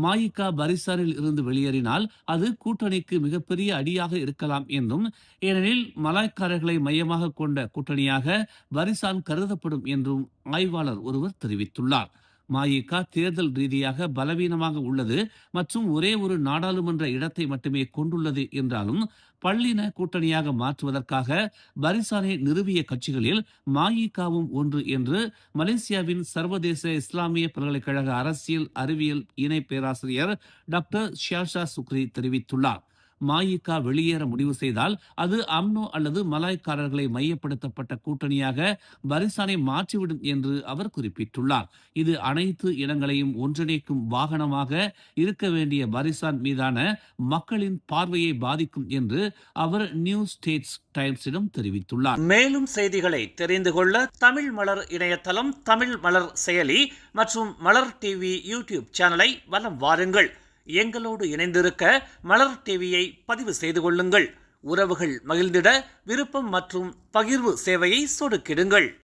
மாயிகா பரிசாரில் இருந்து வெளியேறினால் அது கூட்டணிக்கு மிகப்பெரிய அடியாக இருக்கலாம் என்றும், ஏனெனில் மலாய்க்காரர்களை மையமாக கொண்ட கூட்டணியாக பரிசான் கருதப்படும் என்றும் ஆய்வாளர் ஒருவர் தெரிவித்துள்ளார். மாயிகா தேர்தல் ரீதியாக பலவீனமாக உள்ளது மற்றும் ஒரே ஒரு நாடாளுமன்ற இடத்தை மட்டுமே கொண்டுள்ளது என்றாலும், பள்ளின கூட்டணியாக மாற்றுவதற்காக பரிசானை நிறுவிய கட்சிகளில் மாயிகாவும் ஒன்று என்று மலேசியாவின் சர்வதேச இஸ்லாமிய பல்கலைக்கழக அரசியல் அறிவியல் இணை பேராசிரியர் டாக்டர் ஷியாஷா சுக்ரி தெரிவித்துள்ளார். மாயிகா வெளியேற முடிவு செய்தால் அது அம்னோ அல்லது மலாய்க்காரர்களை மையப்படுத்தப்பட்ட கூட்டணியாக பரிசானை மாற்றிவிடும் என்று அவர் குறிப்பிட்டுள்ளார். இது அனைத்து இனங்களையும் ஒன்றிணைக்கும் வாகனமாக இருக்க வேண்டிய பரிசான் மீதான மக்களின் பார்வையை பாதிக்கும் என்று அவர் நியூ ஸ்டேட்ஸ் டைம்ஸிடம் தெரிவித்துள்ளார். மேலும் செய்திகளை தெரிந்து கொள்ள தமிழ் மலர் இணையதளம், தமிழ் மலர் செயலி மற்றும் மலர் டிவி யூடியூப் சேனலை வலம் வாருங்கள். எங்களோடு இணைந்திருக்க மலர் டிவியை பதிவு செய்து கொள்ளுங்கள். உறவுகள் மகிழ்ந்திட விருப்பம் மற்றும் பகிர்வு சேவையை சொடுக்கிடுங்கள்.